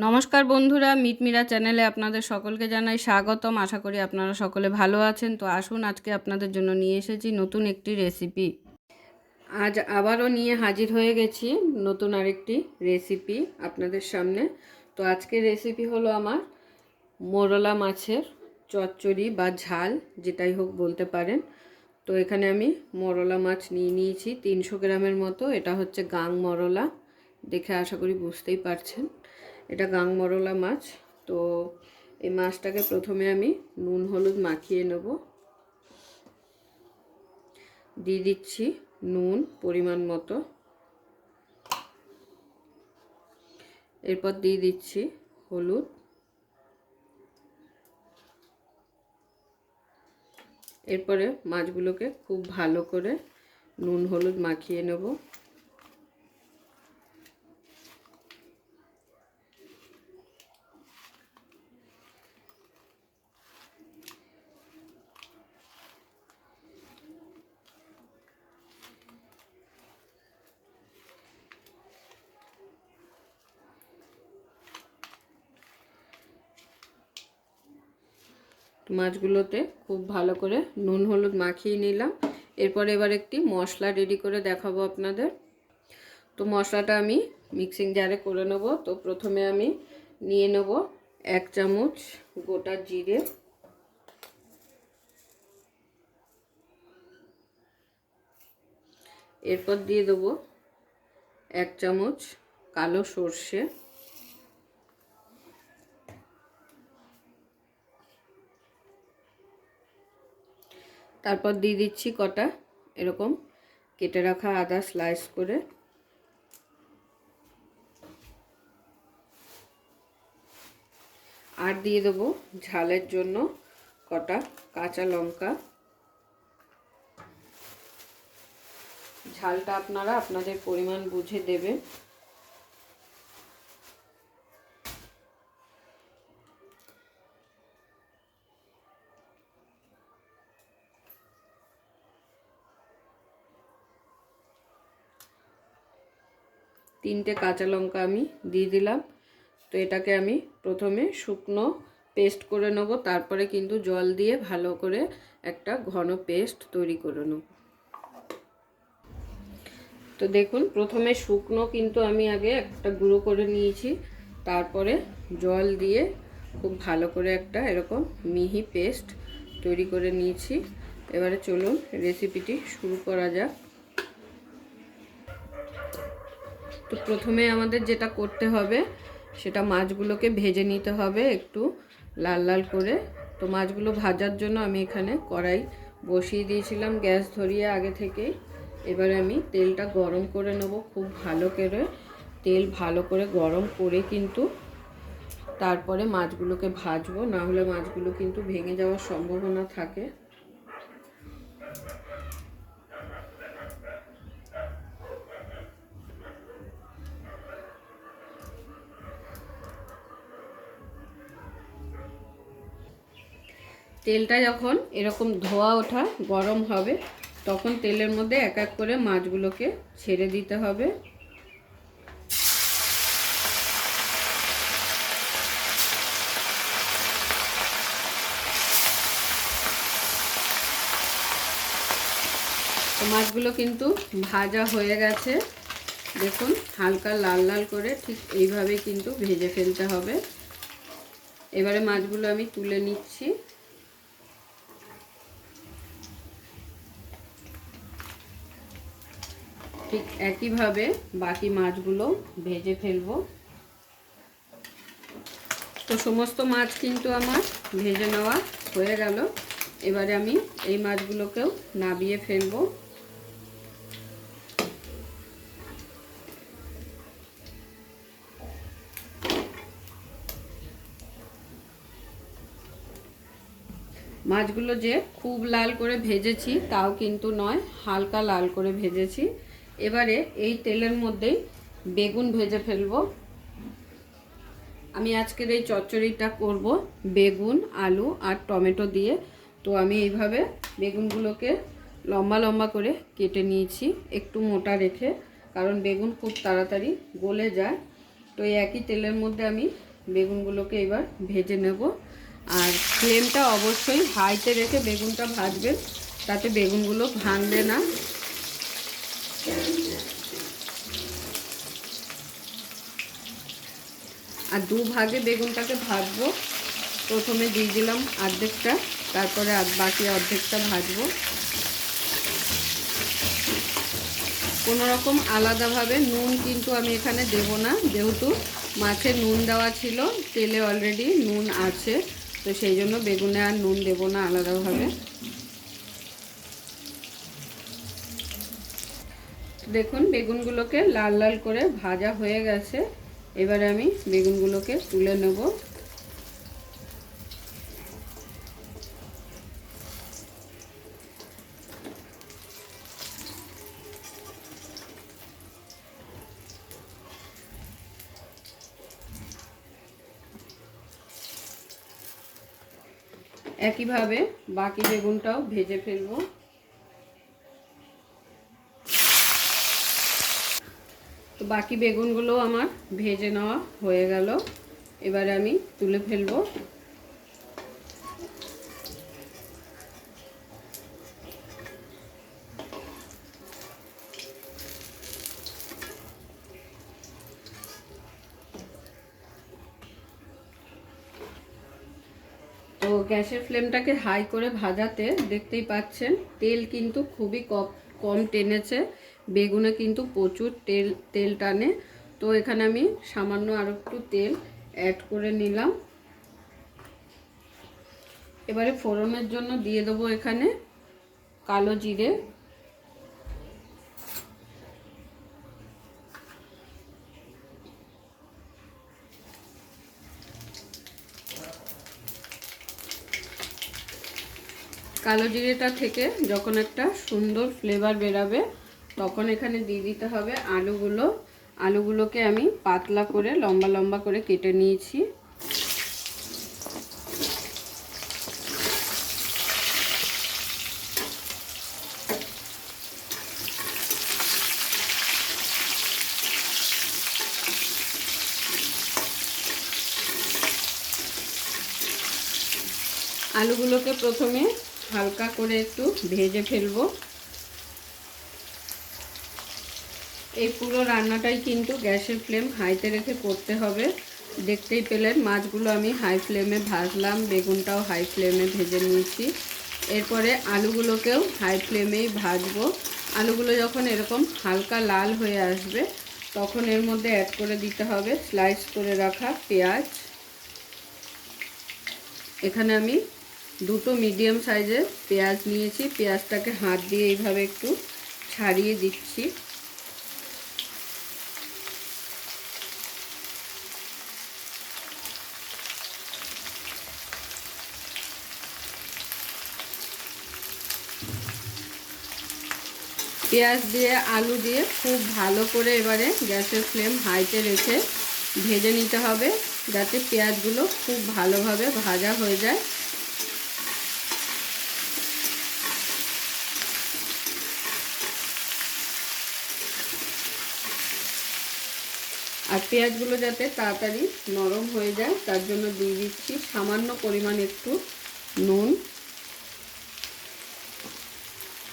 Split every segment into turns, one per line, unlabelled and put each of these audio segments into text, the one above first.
নমস্কার বন্ধুরা, মিটমিরা চ্যানেলে আপনাদের সকলকে জানাই স্বাগতম। আশা করি আপনারা সকলে ভালো আছেন। তো আসুন, আজকে আপনাদের জন্য নিয়ে এসেছি নতুন একটি রেসিপি। আজ আবারও নিয়ে হাজির হয়ে গেছি নতুন আরেকটি রেসিপি আপনাদের সামনে। তো আজকের রেসিপি হলো আমার মোরলা মাছের চচ্চড়ি বা ঝাল, যেটাই হোক বলতে পারেন। তো এখানে আমি মোরলা মাছ নিয়ে নিয়েছি 300 গ্রামের মতো। এটা হচ্ছে গাং মোরলা, দেখে আশা করি বুঝতেই পারছেন এটা গাং মোরলা মাছ। তো এই মাছটাকে প্রথমে আমি নুন হলুদ মাখিয়ে নেব। দিয়ে দিচ্ছি নুন পরিমাণ মতো, এরপর দিয়ে দিচ্ছি হলুদ, এরপরে মাছগুলোকে খুব ভালো করে নুন হলুদ মাখিয়ে নেব। মাছগুলোতে খুব ভালো করে নুন হলুদ মাখিয়ে নিলাম। এরপর এবার একটি মশলা রেডি করে দেখাবো আপনাদের। তো মশলাটা আমি মিক্সিং জারে করে নেব। তো প্রথমে আমি নিয়ে নেব 1 চামচ গোটা জিরে, এরপর দিয়ে দেব 1 চামচ কালো সর্ষে, তারপর দিয়ে দিচ্ছি কটা এরকম কেটে রাখা আদা স্লাইস করে, আর দিয়ে দেবো ঝালের জন্য কটা কাঁচা লঙ্কা। ঝালটা আপনারা আপনাদের পরিমাণ বুঝে দেবেন। তিনটে কাঁচা লঙ্কা আমি দিয়ে দিলাম। তো এটাকে আমি প্রথমে শুকনো পেস্ট করে নেব, তারপরে কিন্তু জল দিয়ে ভালো করে একটা ঘন পেস্ট তৈরি করে নেব। তো দেখুন, প্রথমে শুকনো কিন্তু আমি আগে একটা গুঁড়ো করে নিয়েছি, তারপরে জল দিয়ে খুব ভালো করে একটা এরকম মিহি পেস্ট তৈরি করে নিয়েছি। এবারে চলুন রেসিপিটি শুরু করা যাক। তো প্রথমে আমাদের যেটা করতে হবে সেটা মাছগুলোকে ভেজে নিতে হবে একটু লাল লাল করে। তো মাছগুলো ভাজার জন্য আমি এখানে কড়াই বসিয়ে দিয়েছিলাম গ্যাস ধরিয়ে আগে থেকেই। এবারে আমি তেলটা গরম করে নেব খুব ভালো করে। তেল ভালো করে গরম করে কিন্তু তারপরে মাছগুলোকে ভাজবো, না হলে মাছগুলো কিন্তু ভেঙে যাওয়ার সম্ভাবনা থাকে। তেলটা যখন এরকম ধোয়া ওঠা গরম হবে, তখন তেলের মধ্যে এক এক করে মাছগুলোকে ছেড়ে দিতে হবে। তো মাছগুলো কিন্তু ভাজা হয়ে গেছে, দেখুন হালকা লাল লাল করে ঠিক এইভাবে কিন্তু ভেজে ফেলতে হবে। এবারে মাছগুলো আমি তুলে নিচ্ছি। ঠিক একইভাবে বাকি মাছগুলো ভেজে ফেলবো। তো সমস্ত মাছ কিন্তু আমার ভেজে নেওয়া হয়ে গেল। এবারে আমি এই মাছগুলোকেও নাবিয়ে ফেলবো। মাছগুলো যে খুব লাল করে ভেজেছি তাও কিন্তু নয়, হালকা লাল করে ভেজেছি। এবারে এই তেলের মধ্যেই বেগুন ভেজে ফেলবো। আমি আজকের এই চচ্চড়িটা করব বেগুন, আলু আর টমেটো দিয়ে। তো আমি এইভাবে বেগুনগুলোকে লম্বা লম্বা করে কেটে নিয়েছি, একটু মোটা রেখে, কারণ বেগুন খুব তাড়াতাড়ি গলে যায়। তো এই একই তেলের মধ্যে আমি বেগুনগুলোকে এবার ভেজে নেব। আর ফ্লেমটা অবশ্যই হাইতে রেখে বেগুনটা ভাজবেন, তাতে বেগুনগুলো ভাঙবে না। আর দুভাগে বেগুনটাকে ভাজবো। প্রথমে দিয়ে দিলাম অর্ধেকটা, তারপরে বাকি অর্ধেকটা ভাজবো। কোনো রকম আলাদাভাবে নুন কিন্তু আমি এখানে দেব না, যেহেতু মাছে নুন দেওয়া ছিল, তেলে অলরেডি নুন আছে, তো সেই জন্য বেগুনে আর নুন দেব না আলাদাভাবে। দেখুন বেগুনগুলোকে লাল লাল করে ভাজা হয়ে গেছে। এবারে আমি বেগুনগুলোকে তুলে নেব। একইভাবে বাকি বেগুনটাও ভেজে ফেলবো। তো বাকি বেগুনগুলো আমার ভেজে নেওয়া হয়ে গেল। এবারে আমি তুলে ফেলবো। তো গ্যাসের ফ্লেমটাকে হাই করে ভাজাতে দেখতেই পাচ্ছেন তেল কিন্তু খুবই কম টেনেছে। বেগুনে কিন্তু প্রচুর তেল টানে। তো এখানে আমি সামান্য আরও একটু তেল অ্যাড করে নিলাম। এবারে ফোড়নের জন্য দিয়ে দেবো এখানে কালো জিরে, কালো জিরেটা থেকে যখন একটা সুন্দর ফ্লেভার বেরাবে তখন এখানে দিয়ে দিতে হবে আলুগুলোকে আমি পাতলা করে লম্বা লম্বা করে কেটে নিয়েছি। আলুগুলোকে প্রথমে হালকা করে একটু ভেজে ফেলবো। এই পুরো রান্নাটাই কিন্তু গ্যাসের ফ্লেম হাইতে রেখে করতে হবে। দেখতেই পেলেন মাছগুলো আমি হাই ফ্লেমে ভাজলাম, বেগুনটাও হাই ফ্লেমে ভেজে নিয়েছি। এরপরে আলুগুলোকেও হাই ফ্লেমেই ভাজবো। আলুগুলো যখন এরকম হালকা লাল হয়ে আসবে তখন এর মধ্যে অ্যাড করে দিতে হবে স্লাইস করে রাখা পেঁয়াজ। এখানে আমি দুটো মিডিয়াম সাইজের পেঁয়াজ নিয়েছি। পেঁয়াজটাকে হাত দিয়ে এইভাবে একটু ছাড়িয়ে দিচ্ছি। পেঁয়াজ দিয়ে আলু দিয়ে খুব ভালো করে এবারে গ্যাসের ফ্লেম হাইতে রেখে ভেজে নিতে হবে, যাতে পেঁয়াজগুলো খুব ভালোভাবে ভাজা হয়ে যায়। আর পেঁয়াজগুলো যাতে তাড়াতাড়ি নরম হয়ে যায় তার জন্য দিয়ে দিচ্ছি সামান্য পরিমাণ একটু নুন।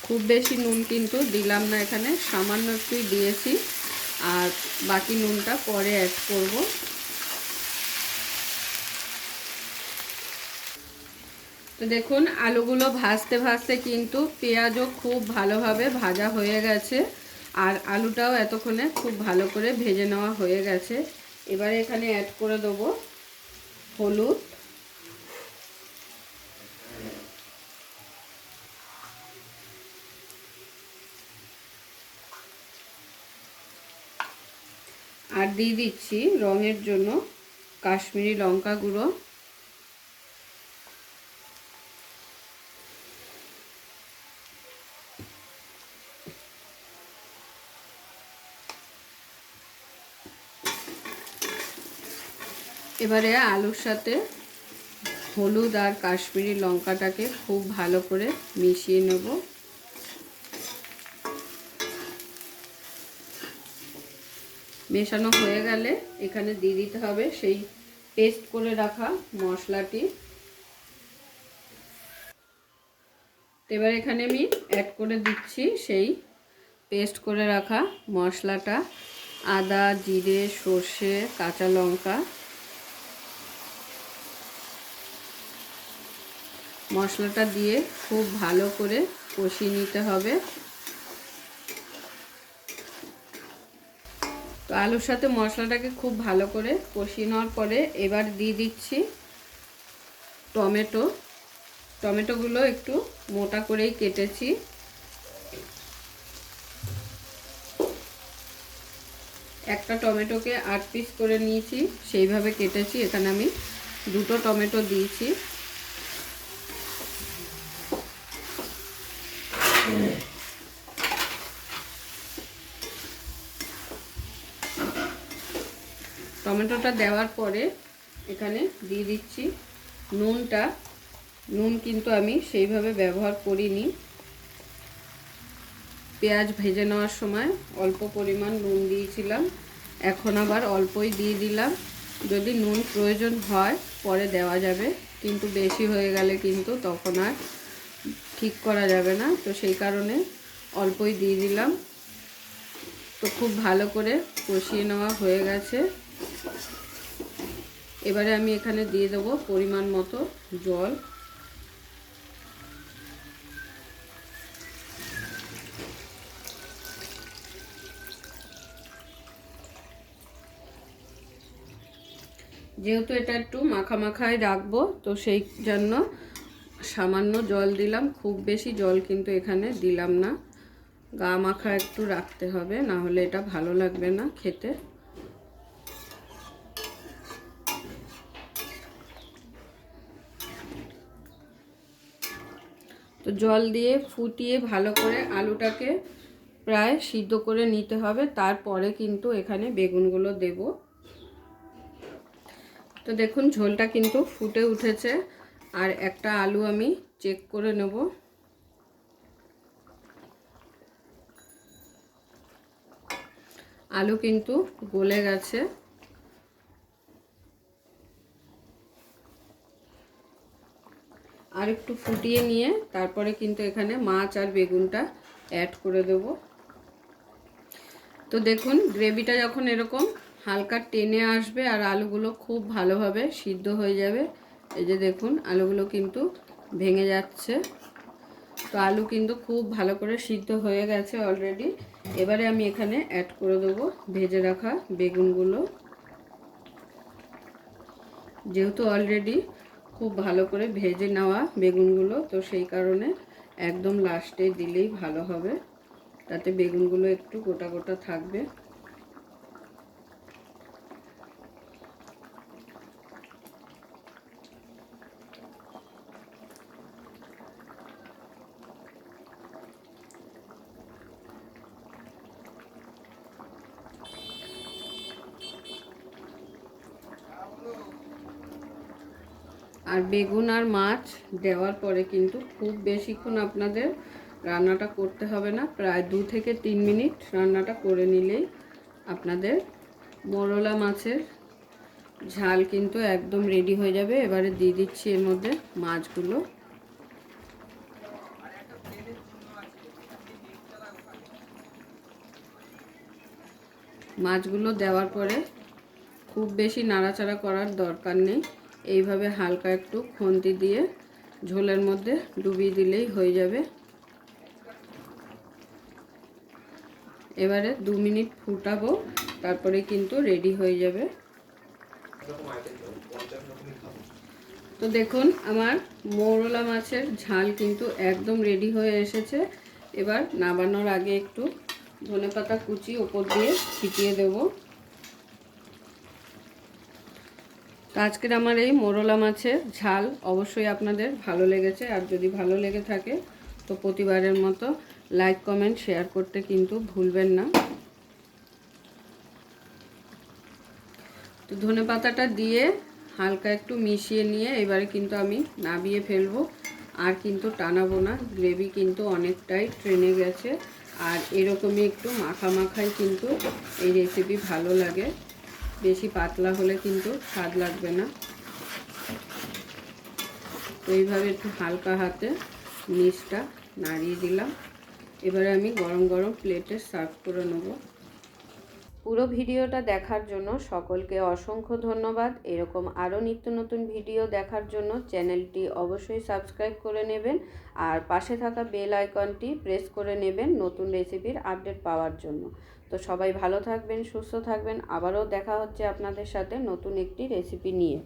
খুব বেশি নুন কিন্তু দিলাম না, এখানে সামান্য একটুই দিয়েছি, আর বাকি নুনটা পরে অ্যাড করব। তো দেখুন আলুগুলো ভাজতে ভাজতে কিন্তু পেঁয়াজও খুব ভালোভাবে ভাজা হয়ে গেছে, আর আলুটাও এতক্ষণে খুব ভালো করে ভেজে নেওয়া হয়ে গেছে। এবারে এখানে অ্যাড করে দেবো হলুদ, আর দিয়ে দিচ্ছি রঙের জন্য কাশ্মীরি লঙ্কা গুঁড়ো। এবারে আলুর সাথে হলুদ আর কাশ্মীরি লঙ্কাটাকে খুব ভালো করে মিশিয়ে নেব। মেশানো হয়ে গেলে এখানে দিয়ে দিতে হবে সেই পেস্ট করে রাখা মশলাটি। এবার এখানে আমি অ্যাড করে দিচ্ছি সেই পেস্ট করে রাখা মশলাটা। আদা, জিরে, সর্ষে, কাঁচা লঙ্কা। মশলাটা দিয়ে খুব ভালো করে কষিয়ে নিতে হবে। তো আলুর সাথে মশলাটাকে খুব ভালো করে কষিয়ে নেওয়ার পরে এবার দিয়ে দিচ্ছি টমেটোগুলো একটু মোটা করেই কেটেছি। একটা টমেটোকে 8 পিস করে নিয়েছি, সেইভাবে কেটেছি। এখানে আমি 2টো টমেটো দিয়েছি। টমেটোটা দেওয়ার পরে এখানে দিয়ে দিচ্ছি নুন কিন্তু আমি সেইভাবে ব্যবহার করিনি। পেঁয়াজ ভেজে নেওয়ার সময় অল্প পরিমাণ নুন দিয়েছিলাম, এখন আবার অল্পই দিয়ে দিলাম। যদি নুন প্রয়োজন হয় পরে দেওয়া যাবে, কিন্তু বেশি হয়ে গেলে কিন্তু তখন আর ঠিক করা যাবে না, তো সেই কারণে অল্পই দিয়ে দিলাম। তো খুব ভালো করে কষিয়ে নেওয়া হয়ে গেছে। এবারে আমি এখানে দিয়ে দেবো পরিমাণ মতো জল। যেহেতু এটা একটু মাখামাখাই রাখবো, তো সেই জন্য সামান্য জল দিলাম, খুব বেশি জল কিন্তু এখানে দিলাম না। গা মাখা একটু রাখতে হবে, না হলে এটা ভালো লাগবে না খেতে। তো জল দিয়ে ফুটিয়ে ভালো করে আলুটাকে প্রায় সিদ্ধ করে নিতে হবে, তারপরে কিন্তু এখানে বেগুনগুলো দেব। তো দেখুন ঝোলটা কিন্তু ফুটে উঠেছে, আর একটা আলু আমি চেক করে নেব। আলু কিন্তু গলে গেছে। আর একটু ফুটিয়ে নিয়ে তারপরে কিন্তু এখানে মাছ আর বেগুনটা অ্যাড করে দেব। তো দেখুন গ্রেভিটা যখন এরকম হালকা টেনে আসবে আর আলুগুলো খুব ভালোভাবে সিদ্ধ হয়ে যাবে, এই যে দেখুন আলুগুলো কিন্তু ভেঙে যাচ্ছে। তো আলু কিন্তু খুব ভালো করে সিদ্ধ হয়ে গেছে অলরেডি। এবারে আমি এখানে অ্যাড করে দেবো ভেজে রাখা বেগুনগুলো। যেহেতু অলরেডি খুব ভালো করে ভেজে নেওয়া বেগুনগুলো, তো সেই কারণে একদম লাস্টে দিলেই ভালো হবে, তাতে বেগুনগুলো একটু গোটা গোটা থাকবে। আর বেগুন আর মাছ দেওয়ার পরে কিন্তু খুব বেশিক্ষণ আপনাদের রান্নাটা করতে হবে না, প্রায় 2 থেকে 3 মিনিট রান্নাটা করে নিলেই আপনাদের মোরলা মাছের ঝাল কিন্তু একদম রেডি হয়ে যাবে। এবারে দিয়ে দিচ্ছি এর মধ্যে মাছগুলো। মাছগুলো দেওয়ার পরে খুব বেশি নাড়াচাড়া করার দরকার নেই, এইভাবে হালকা একটু খুন্তি দিয়ে ঝোলের মধ্যে ডুবিয়ে দিলেই হয়ে যাবে। এবারে 2 মিনিট ফুটাবো, তারপরে কিন্তু রেডি হয়ে যাবে। তো দেখুন আমার মৌরলা মাছের ঝাল কিন্তু একদম রেডি হয়ে এসেছে। এবার নামানোর আগে একটু ধনেপাতা কুচি ওপর দিয়ে ছিটিয়ে দেবো। তো আজকের আমার এই মোরলা মাছের ঝাল অবশ্যই আপনাদের ভালো লেগেছে, আর যদি ভালো লেগে থাকে তো প্রতিবারের মতো লাইক কমেন্ট শেয়ার করতে কিন্তু ভুলবেন না। তো ধনেপাতাটা দিয়ে হালকা একটু মিশিয়ে নিয়ে এবারে কিন্তু আমি নামিয়ে ফেলবো, আর কিন্তু টানাবো না। গ্রেভি কিন্তু অনেকটাই ট্রেনে গেছে, আর এরকমই একটু মাখা মাখাই কিন্তু এই রেসিপি ভালো লাগে। বেশি পাতলা হলে কিন্তু স্বাদ লাগবে না। তো এইভাবে একটু হালকা হাতে নিচটা নাড়িয়ে দিলাম। এবারে আমি গরম গরম প্লেটে সার্ভ করে নেব। পুরো ভিডিওটা দেখার জন্য সকলকে অসংখ্য ধন্যবাদ। এরকম আরও নিত্য নতুন ভিডিও দেখার জন্য চ্যানেলটি অবশ্যই সাবস্ক্রাইব করে নেবেন আর পাশে থাকা বেল আইকনটি প্রেস করে নেবেন নতুন রেসিপির আপডেট পাওয়ার জন্য। তো সবাই ভালো থাকবেন, সুস্থ থাকবেন। আবারও দেখা হচ্ছে আপনাদের সাথে নতুন একটি রেসিপি নিয়ে।